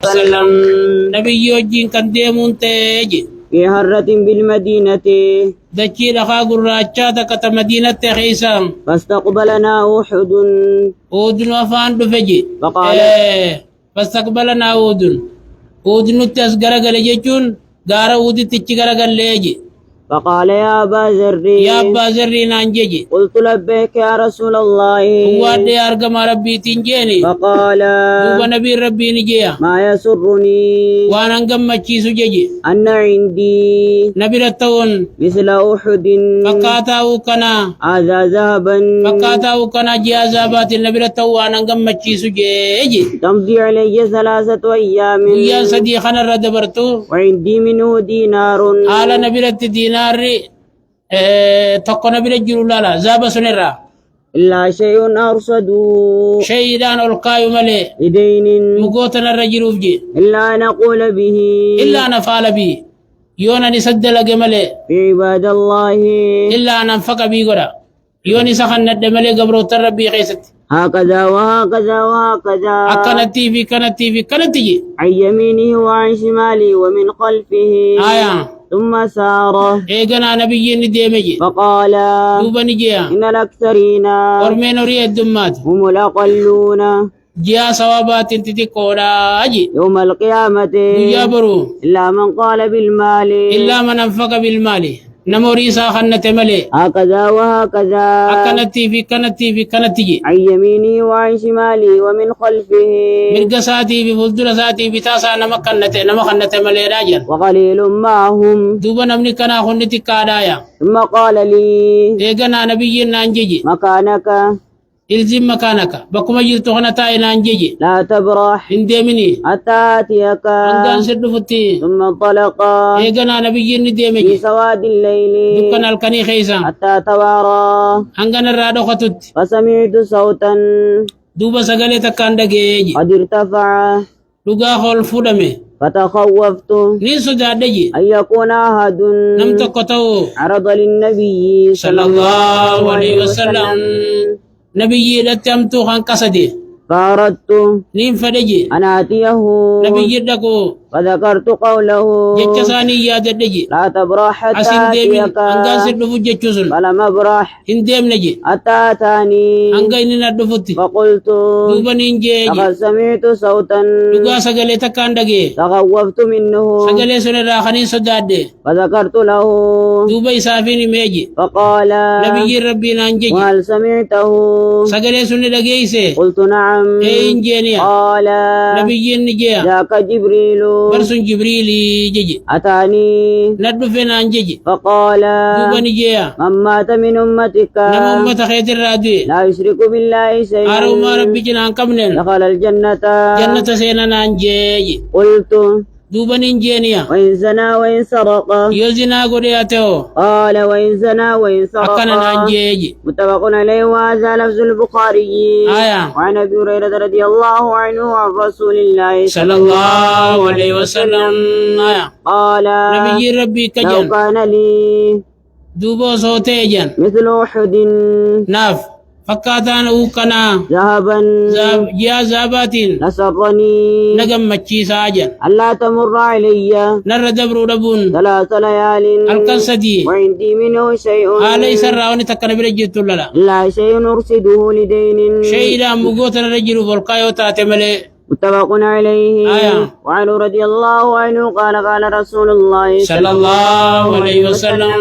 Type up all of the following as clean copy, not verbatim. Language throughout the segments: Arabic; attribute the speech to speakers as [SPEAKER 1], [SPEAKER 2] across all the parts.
[SPEAKER 1] وسلم نبي وجين كان ديمون تيجي
[SPEAKER 2] في هرة بالمدينة
[SPEAKER 1] دجي لخا قراتشاتا كتا مدينة خيسام
[SPEAKER 2] فاستقبلنا أحد
[SPEAKER 1] أودن وفان دفجي
[SPEAKER 2] فقال
[SPEAKER 1] فاستقبلنا أودن تسقرق لجيشون غارة أودي تتشقرق لجي
[SPEAKER 2] فقال يا أبا ذر
[SPEAKER 1] يا أبا ذرين أنجي
[SPEAKER 2] قلت لبيك يا رسول الله
[SPEAKER 1] وادي أرقم ربي تنجيني
[SPEAKER 2] فقال
[SPEAKER 1] دوب نبي ربي نجيا
[SPEAKER 2] ما يسرني
[SPEAKER 1] وانا نقم تشيسو جيجي
[SPEAKER 2] أن عندي
[SPEAKER 1] نبي رتون
[SPEAKER 2] مثل أحد
[SPEAKER 1] فقاتاو كنا
[SPEAKER 2] هذا ذهبا
[SPEAKER 1] فقاتاو كنا جيازابات النبي رتو وانا نقم تشيسو جيجي
[SPEAKER 2] تمضي علي 3 أيام
[SPEAKER 1] ويا صديقنا الردبرتو
[SPEAKER 2] وعندي منه دينار
[SPEAKER 1] على نبي رت دينار تقو نبي رجل لالا زابا سنرا
[SPEAKER 2] إلا شيء أرصد
[SPEAKER 1] شيدان القايم ملي
[SPEAKER 2] بدين
[SPEAKER 1] مقوتنا الرجل وفجي
[SPEAKER 2] إلا نقول به
[SPEAKER 1] إلا نفعل بي يونا نسد لك ملي
[SPEAKER 2] في عباد الله
[SPEAKER 1] إلا ننفق بي قرأ يوني سخن ند ملي قبرو تربي خيست
[SPEAKER 2] هكذا وهكذا وهكذا
[SPEAKER 1] أكنتي في كنتي
[SPEAKER 2] عن يمينه وعن شماله ومن خلفه
[SPEAKER 1] آية
[SPEAKER 2] ثم سار
[SPEAKER 1] إيقنا نبيين ديمجي
[SPEAKER 2] فقال
[SPEAKER 1] دوبا نجيا
[SPEAKER 2] إن الأكثرين
[SPEAKER 1] ورمين ريا الدمات
[SPEAKER 2] هم الأقلون
[SPEAKER 1] جيا صوابات انتتي قولا أجي
[SPEAKER 2] يوم القيامة
[SPEAKER 1] يابرو
[SPEAKER 2] إلا من قال بالمال
[SPEAKER 1] إلا من أنفق بالمال نموري ساخنة ملي
[SPEAKER 2] هكذا وهكذا
[SPEAKER 1] أكنتي في كنتي
[SPEAKER 2] عن يمينه وعن شماله ومن خلفه
[SPEAKER 1] من قساتي في فلدر ساتي بتاسا نمخنة ملي راجل
[SPEAKER 2] وقليل معهم
[SPEAKER 1] دوبا نمني كنا خنتي كادايا
[SPEAKER 2] ثم قال لي
[SPEAKER 1] إيقنا نبيين نانجيجي
[SPEAKER 2] مكانك
[SPEAKER 1] إلزم مكانك بكما جلتو خنتا نانجيجي
[SPEAKER 2] لا تبرح
[SPEAKER 1] انديمني
[SPEAKER 2] حتى آتيك
[SPEAKER 1] أنقان سد فتي
[SPEAKER 2] ثم انطلق
[SPEAKER 1] إيقنا نبيين
[SPEAKER 2] في
[SPEAKER 1] نديمجي
[SPEAKER 2] سواد الليل
[SPEAKER 1] دكان الكني خيسا
[SPEAKER 2] حتى توارى
[SPEAKER 1] أنقان الرادو خطوت
[SPEAKER 2] فسمعت صوتا
[SPEAKER 1] دوبا سغالي تكان دقيجي
[SPEAKER 2] قد ارتفع
[SPEAKER 1] لغا خول فودمي
[SPEAKER 2] فتخوفت
[SPEAKER 1] نيسو جادجي
[SPEAKER 2] أن يكون أحد
[SPEAKER 1] نم تقطو
[SPEAKER 2] عرض للنبي
[SPEAKER 1] صلى الله عليه وسلم نبي لتمتو خان قصدي
[SPEAKER 2] فأردت
[SPEAKER 1] نيم فدجي
[SPEAKER 2] أن آتيه
[SPEAKER 1] نبي دكو
[SPEAKER 2] فذكرت قوله
[SPEAKER 1] جتساني يا ددجي
[SPEAKER 2] لا تبرح حتى
[SPEAKER 1] أسين ديمين
[SPEAKER 2] آتيك
[SPEAKER 1] أنقان سد فجتشوسن
[SPEAKER 2] فلم أبرح
[SPEAKER 1] هنديم نجي
[SPEAKER 2] حتى أتاني
[SPEAKER 1] أنقان ندفتي
[SPEAKER 2] فقلت
[SPEAKER 1] دوبا نينجيجي
[SPEAKER 2] لقد سمعت صوتا
[SPEAKER 1] لغا سغالي تكان دقي
[SPEAKER 2] تخوفت منه
[SPEAKER 1] سغالي سنة خنين سداد
[SPEAKER 2] فذكرت له
[SPEAKER 1] دوبا إسافين ميجي
[SPEAKER 2] فقال
[SPEAKER 1] نبي ربي نانجيجي
[SPEAKER 2] وهل سمعته
[SPEAKER 1] سغالي سنة دقيسي
[SPEAKER 2] قلت نعم
[SPEAKER 1] إنجينيا
[SPEAKER 2] قال
[SPEAKER 1] نبي نجيا
[SPEAKER 2] ذاك جبريل
[SPEAKER 1] برسون جبريل جيجي
[SPEAKER 2] أتاني
[SPEAKER 1] ندو فين أنجيجي
[SPEAKER 2] فقال
[SPEAKER 1] دوبا نجيا
[SPEAKER 2] من مات من أمتك
[SPEAKER 1] نمو متخيط الرادوي
[SPEAKER 2] لا يشرك بالله شيئا
[SPEAKER 1] أرو ما ربي جنان كمنين
[SPEAKER 2] دخل الجنة
[SPEAKER 1] جنة سينا نانجيجي
[SPEAKER 2] قلت
[SPEAKER 1] دوبا ننجينيا
[SPEAKER 2] وإن زنى وإن سرق
[SPEAKER 1] يوزنا قرياتو
[SPEAKER 2] قال وإن زنى وإن سرق
[SPEAKER 1] أكنا نانجيجي
[SPEAKER 2] متفق عليه وهذا لفظ البخاري
[SPEAKER 1] آية
[SPEAKER 2] وعن أبي هريرة رضي الله عنه عن رسول الله
[SPEAKER 1] صلى الله عليه وسلم آية
[SPEAKER 2] قال
[SPEAKER 1] نبي ربي
[SPEAKER 2] لو
[SPEAKER 1] كجن
[SPEAKER 2] كان لي
[SPEAKER 1] دوبو صوتي جن
[SPEAKER 2] مثل أحد
[SPEAKER 1] ناف فكاتان اوكنا
[SPEAKER 2] ذهبا
[SPEAKER 1] جيا زاباتين
[SPEAKER 2] لسرني
[SPEAKER 1] نجم مچي ساجن
[SPEAKER 2] ألا تمر علي
[SPEAKER 1] نر دبرو دبون
[SPEAKER 2] 3 ليال
[SPEAKER 1] الكنسدي
[SPEAKER 2] وعندي منه شيء
[SPEAKER 1] علي سراوني تكن برجت لا
[SPEAKER 2] لا شيء نرصده لدين
[SPEAKER 1] شيء لا مغوتنا رجل فالقايو تاتملي
[SPEAKER 2] متفق عليه
[SPEAKER 1] آية.
[SPEAKER 2] وعنه رضي الله عنه قال قال رسول الله
[SPEAKER 1] صلى الله عليه وسلم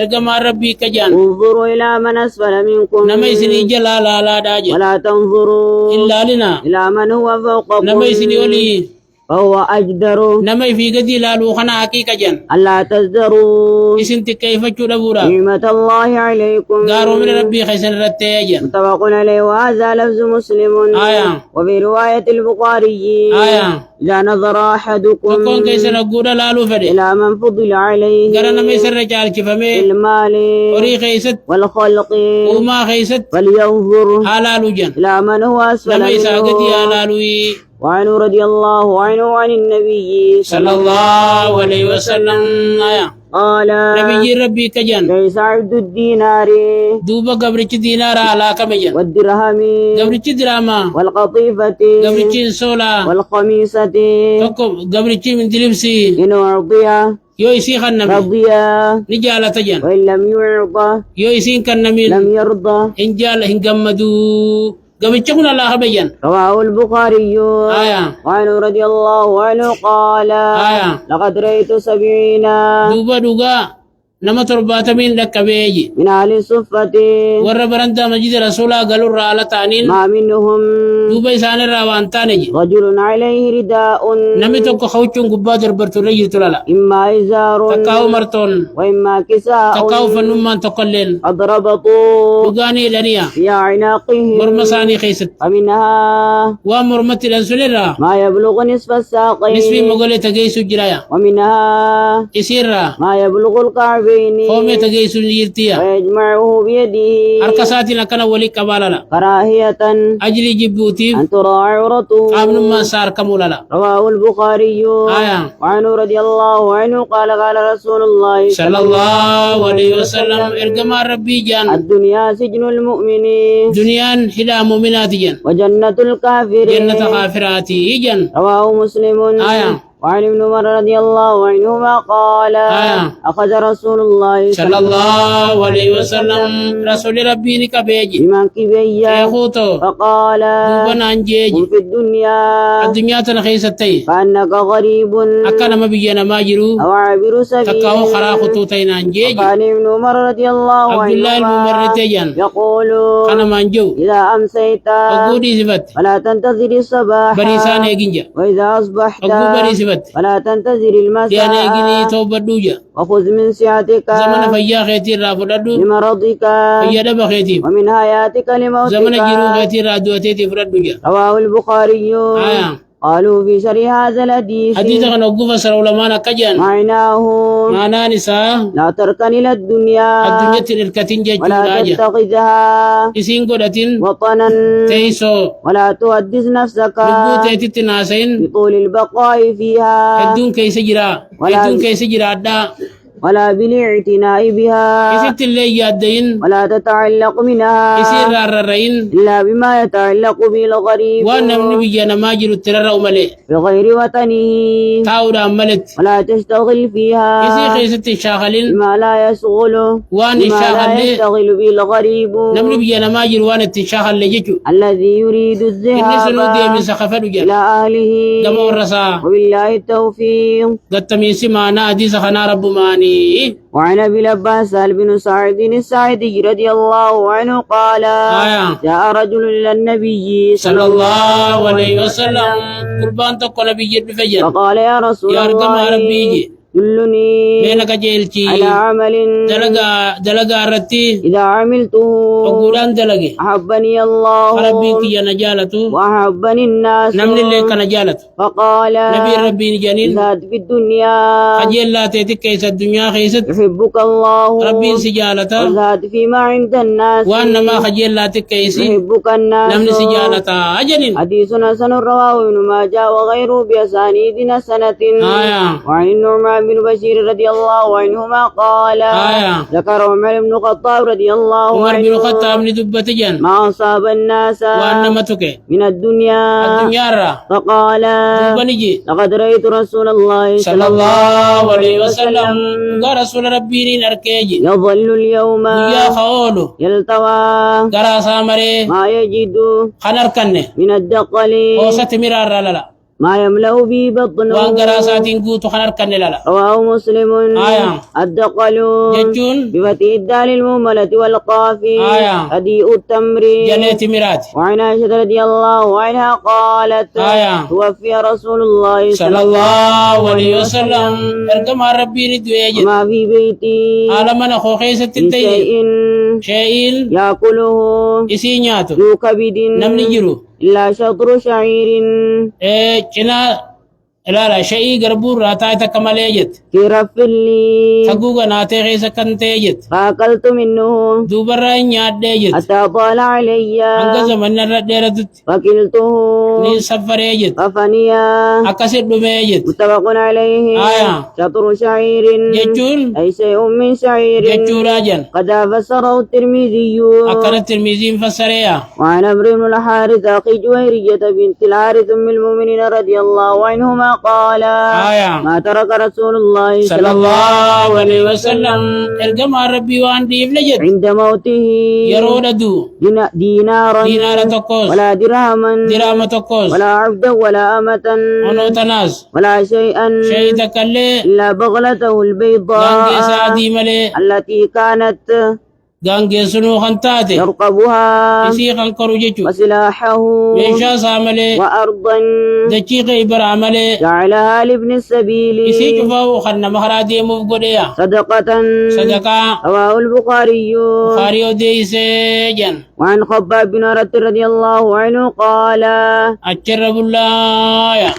[SPEAKER 1] ارجم ربي كجان
[SPEAKER 2] انظروا إلى من أسفل منكم
[SPEAKER 1] نميسني جلال لا داج
[SPEAKER 2] ولا تنظروا
[SPEAKER 1] إلا لنا
[SPEAKER 2] إلى من هو فوقكم
[SPEAKER 1] نميسني ولي
[SPEAKER 2] فهو أجدر
[SPEAKER 1] نمي في قدي لا لوخنا حقيقة جن
[SPEAKER 2] ألا تزدروا
[SPEAKER 1] اسنت كيف تشربورا
[SPEAKER 2] نعمة الله عليكم
[SPEAKER 1] قاروا من ربي خيسن رتيجن
[SPEAKER 2] متفق عليه وهذا لفظ مسلم
[SPEAKER 1] آية.
[SPEAKER 2] وفي رواية البخاري
[SPEAKER 1] آية.
[SPEAKER 2] إذا نظر أحدكم
[SPEAKER 1] تكون كيسن أقول لا لوفدي
[SPEAKER 2] إلى من فضل عليه
[SPEAKER 1] قرنا ميسن رجال كفمي
[SPEAKER 2] المال
[SPEAKER 1] وري خيست
[SPEAKER 2] والخلق
[SPEAKER 1] وما خيست
[SPEAKER 2] فلينظر
[SPEAKER 1] حلال جن
[SPEAKER 2] إلى من هو أسفل
[SPEAKER 1] نميس قدي
[SPEAKER 2] منه
[SPEAKER 1] حلالوي
[SPEAKER 2] وعنه رضي الله عنه عن النبي
[SPEAKER 1] صلى الله عليه وسلم آية.
[SPEAKER 2] قال
[SPEAKER 1] نبي ربي كجن
[SPEAKER 2] ليس عبد الدينار
[SPEAKER 1] دوبا قبرتش دينار على كمجن
[SPEAKER 2] والدرهم
[SPEAKER 1] قبرتش دراما
[SPEAKER 2] والقطيفة
[SPEAKER 1] قبرتش سولا
[SPEAKER 2] والخميسة
[SPEAKER 1] تكو قبرتش من دلمسي
[SPEAKER 2] إن أعطي
[SPEAKER 1] يو يسين خنمي
[SPEAKER 2] رضي
[SPEAKER 1] نجالة تجن
[SPEAKER 2] وإن لم يعطى
[SPEAKER 1] يو يسين كنمين
[SPEAKER 2] لم يرضى
[SPEAKER 1] إن جال إن قمدو قبرتش كنا الله بيجن
[SPEAKER 2] رواه البخاري
[SPEAKER 1] آية
[SPEAKER 2] وعنه رضي الله عنه قال
[SPEAKER 1] آية
[SPEAKER 2] لقد رأيت 70
[SPEAKER 1] دوبا دوغا نما تربات من لك بيجي
[SPEAKER 2] من أهل الصفة
[SPEAKER 1] ور برندا مجد رسولا قالوا رالة تانين
[SPEAKER 2] ما منهم
[SPEAKER 1] دوبا إسان الراوان تاني
[SPEAKER 2] رجل عليه رداء
[SPEAKER 1] نمي توقع خوچون قبا دربرتو رجل تلالا
[SPEAKER 2] إما إزار
[SPEAKER 1] تقاو مرتون
[SPEAKER 2] وإما كساء
[SPEAKER 1] تقاو فنمان تقلل
[SPEAKER 2] قد ربطوا
[SPEAKER 1] دوغاني لنيا
[SPEAKER 2] في أعناقهم
[SPEAKER 1] مرمساني خيست
[SPEAKER 2] ومنها
[SPEAKER 1] ومرمت الانسوليرا
[SPEAKER 2] ما يبلغ نصف الساقين
[SPEAKER 1] نسبي مغولي تغيسو جرايا
[SPEAKER 2] ومنها
[SPEAKER 1] إسيرا
[SPEAKER 2] ما يبلغ الكعبين
[SPEAKER 1] قومي تغيسو نيرتيا
[SPEAKER 2] ويجمعه بيده
[SPEAKER 1] حركساتنا كان ولي كبالالا
[SPEAKER 2] كراهية
[SPEAKER 1] أجلي جبوتي
[SPEAKER 2] أن ترى عورته
[SPEAKER 1] قابل ما صار كمولالا
[SPEAKER 2] رواه البخاري
[SPEAKER 1] آية
[SPEAKER 2] وعنه رضي الله عنه قال قال رسول الله
[SPEAKER 1] صلى الله عليه وسلم ارقما ربي جان
[SPEAKER 2] الدنيا سجن المؤمن
[SPEAKER 1] دنيان هلا مؤمنات جن
[SPEAKER 2] وجنة الكافر
[SPEAKER 1] جنة خافراتي جن
[SPEAKER 2] رواه مسلم
[SPEAKER 1] آية
[SPEAKER 2] وعن ابن عمر رضي الله عنهما قال أخذ رسول الله
[SPEAKER 1] صلى الله عليه وسلم رسول ربي نكبيجي
[SPEAKER 2] بمنكبي
[SPEAKER 1] شيخوتو
[SPEAKER 2] فقال
[SPEAKER 1] دوبنا انجيجي
[SPEAKER 2] هم في الدنيا
[SPEAKER 1] الدنيا تنخيستي
[SPEAKER 2] كأنك غريب
[SPEAKER 1] أكنا ما بيجينا ما جرو
[SPEAKER 2] أو عابر سبيل
[SPEAKER 1] تكاو خراخوتو تين انجيجي
[SPEAKER 2] قال ابن عمر رضي الله
[SPEAKER 1] عبد الله
[SPEAKER 2] عنهما
[SPEAKER 1] الممرتجن
[SPEAKER 2] يقول
[SPEAKER 1] أنا ما انجو
[SPEAKER 2] إذا أمسيت
[SPEAKER 1] أقودي سبت
[SPEAKER 2] فلا تنتظر الصباح
[SPEAKER 1] بريسان اجنجا
[SPEAKER 2] وإذا أصبحت
[SPEAKER 1] أقو بري سبت
[SPEAKER 2] فلا تنتظر
[SPEAKER 1] ديانا اجني
[SPEAKER 2] المساء
[SPEAKER 1] توبدوجا
[SPEAKER 2] وخذ من سعتك
[SPEAKER 1] زمن فيا خيتي رافدو
[SPEAKER 2] لمرضك
[SPEAKER 1] فيا دبا خيتي
[SPEAKER 2] ومن حياتك
[SPEAKER 1] زمن جيرو
[SPEAKER 2] لموتك
[SPEAKER 1] خيتي رادوتي تفردوجا
[SPEAKER 2] رواه البخاري
[SPEAKER 1] آية
[SPEAKER 2] قالوا في شرح هذا الحديث
[SPEAKER 1] حديث كان وقف سر علماء كجان
[SPEAKER 2] معناه
[SPEAKER 1] معنى نساء
[SPEAKER 2] لا تركن إلى الدنيا
[SPEAKER 1] الدنيا تلكتين جيجو
[SPEAKER 2] ولا
[SPEAKER 1] راجع
[SPEAKER 2] تتخذها
[SPEAKER 1] إسين قدتين
[SPEAKER 2] وطنا
[SPEAKER 1] تيسو
[SPEAKER 2] ولا تحدث نفسك
[SPEAKER 1] لبو تيتي تناسين
[SPEAKER 2] بطول البقاء فيها
[SPEAKER 1] هدون كيس جرا هدون كيس جرا دا
[SPEAKER 2] ولا بالاعتناء بها
[SPEAKER 1] إسيت اللي يادين
[SPEAKER 2] ولا تتعلق منها
[SPEAKER 1] إسير راررين
[SPEAKER 2] إلا بما يتعلق بالغريب
[SPEAKER 1] وانا من بيجانا ما جرو ترى وملي
[SPEAKER 2] بغير وطنه
[SPEAKER 1] تاودا ملت
[SPEAKER 2] ولا تشتغل فيها
[SPEAKER 1] إسي خيست شاغلين
[SPEAKER 2] بما لا يشغله
[SPEAKER 1] وان
[SPEAKER 2] بما لا
[SPEAKER 1] الشاغل
[SPEAKER 2] يشتغل به الغريب
[SPEAKER 1] نمني بيجانا ما جرو وانا تشاغل لجيجو
[SPEAKER 2] الذي يريد
[SPEAKER 1] إني سنودي من
[SPEAKER 2] الذهاب
[SPEAKER 1] سخفدو جا
[SPEAKER 2] إلى أهله
[SPEAKER 1] دم ورسا
[SPEAKER 2] وبالله التوفيق.
[SPEAKER 1] قد تميسي معنا حديث خنا رب ماني
[SPEAKER 2] وعن ابي العباس سهل بن سعد الساعدي رضي الله عنه قال جاء رجل الى النبي
[SPEAKER 1] صلى الله عليه وسلم قربان تقول نبي بفجر
[SPEAKER 2] فقال يا رسول
[SPEAKER 1] يا رقم
[SPEAKER 2] الله
[SPEAKER 1] ربي
[SPEAKER 2] دلني
[SPEAKER 1] بينك جيلتي
[SPEAKER 2] على عمل
[SPEAKER 1] دلقا رتي
[SPEAKER 2] إذا عملته
[SPEAKER 1] وقولان دلقي
[SPEAKER 2] أحبني الله
[SPEAKER 1] ربك يا نجالته
[SPEAKER 2] وأحبني الناس
[SPEAKER 1] نمن اللي كان نجالته
[SPEAKER 2] فقال
[SPEAKER 1] نبي ربي جنين
[SPEAKER 2] زاد في الدنيا
[SPEAKER 1] خجل لا تيتك كيس الدنيا خيست
[SPEAKER 2] يحبك الله
[SPEAKER 1] ربي سجالته
[SPEAKER 2] وزاد فيما عند الناس
[SPEAKER 1] وأن ما خجل لا تكيسي
[SPEAKER 2] يحبك الناس
[SPEAKER 1] نمن سجالته أجنين
[SPEAKER 2] حديث حسن رواه ابن ماجه وغيره بأسانيد حسنة وعن النعمان بن بشير رضي الله عنهما قال ذكر عمر بن الخطاب رضي الله
[SPEAKER 1] عمر
[SPEAKER 2] عنه
[SPEAKER 1] بن الخطاب ندبت جن
[SPEAKER 2] ما أصاب الناس
[SPEAKER 1] وأن متك
[SPEAKER 2] من الدنيا
[SPEAKER 1] را
[SPEAKER 2] فقال
[SPEAKER 1] بنجي
[SPEAKER 2] لقد رأيت رسول الله
[SPEAKER 1] صلى الله عليه وسلم قال رسول ربي نركيجي
[SPEAKER 2] يظل اليوم
[SPEAKER 1] يا خولو
[SPEAKER 2] يلتوى
[SPEAKER 1] قرا سامري
[SPEAKER 2] ما يجد
[SPEAKER 1] خنر كنه
[SPEAKER 2] من الدقل
[SPEAKER 1] وسط مرار لا
[SPEAKER 2] ما يملأ به بطنه
[SPEAKER 1] وان قرا ساتين قوتو خنر كنه لا
[SPEAKER 2] رواه مسلم الدقل
[SPEAKER 1] جتون
[SPEAKER 2] بفتح الدال المهملة والقاف هديء التمر
[SPEAKER 1] جنيت مرات
[SPEAKER 2] وعن عائشة رضي الله عنها قالت توفي رسول الله
[SPEAKER 1] صلى الله عليه وسلم ارقم ربي ندويج
[SPEAKER 2] ما في بيتي
[SPEAKER 1] عالمنا خوخيسة شيء
[SPEAKER 2] يأكله
[SPEAKER 1] إسينياتو
[SPEAKER 2] ذو كبد
[SPEAKER 1] نمني جرو
[SPEAKER 2] إلا شطر شعير
[SPEAKER 1] كنا لا شيء قربور راتايتا كماليجت
[SPEAKER 2] كرف لي
[SPEAKER 1] تقوغا ناتي غيسا كنتيجت
[SPEAKER 2] فأكلت منه
[SPEAKER 1] دوبرا نياد ديجت
[SPEAKER 2] حتى طال علي
[SPEAKER 1] هنگا زمن الرديرتت
[SPEAKER 2] فكلته
[SPEAKER 1] ني سفريجت
[SPEAKER 2] ففنيا
[SPEAKER 1] أكسد دميجت
[SPEAKER 2] متفق عليه شطر شعير
[SPEAKER 1] جتون
[SPEAKER 2] أي شيء من شعير
[SPEAKER 1] جتوراجن
[SPEAKER 2] قد فسره الترمذي
[SPEAKER 1] أكرت الترمذي فسريا
[SPEAKER 2] وعن عمرو بن الحارث أخي جويرية بنت الحارث أم المؤمنين رضي الله عنهما قال ما ترك رسول الله
[SPEAKER 1] صلى الله عليه وسلم ارجم ربي وان ديف لجد
[SPEAKER 2] عند موته
[SPEAKER 1] يروددو دينارا تقوس
[SPEAKER 2] ولا درهما
[SPEAKER 1] تقوس
[SPEAKER 2] ولا عبدا ولا أمة
[SPEAKER 1] ونوتناس
[SPEAKER 2] ولا شيئا
[SPEAKER 1] تكلي
[SPEAKER 2] إلا بغلته البيضاء التي كانت
[SPEAKER 1] غانجي سنو خنتاتي
[SPEAKER 2] يرقبها
[SPEAKER 1] يسي خنكرو جيشو
[SPEAKER 2] وسلاحه
[SPEAKER 1] ميشا ساملي
[SPEAKER 2] وأرضا
[SPEAKER 1] دقيقة إبرا عملي
[SPEAKER 2] جعلها لابن السبيل
[SPEAKER 1] يسي شفاو خنا مخراتي مفقوديا
[SPEAKER 2] صدقة رواه البخاري
[SPEAKER 1] وديسي جن
[SPEAKER 2] وعن خباب بن أرت رضي الله عنه قال
[SPEAKER 1] أجرب الله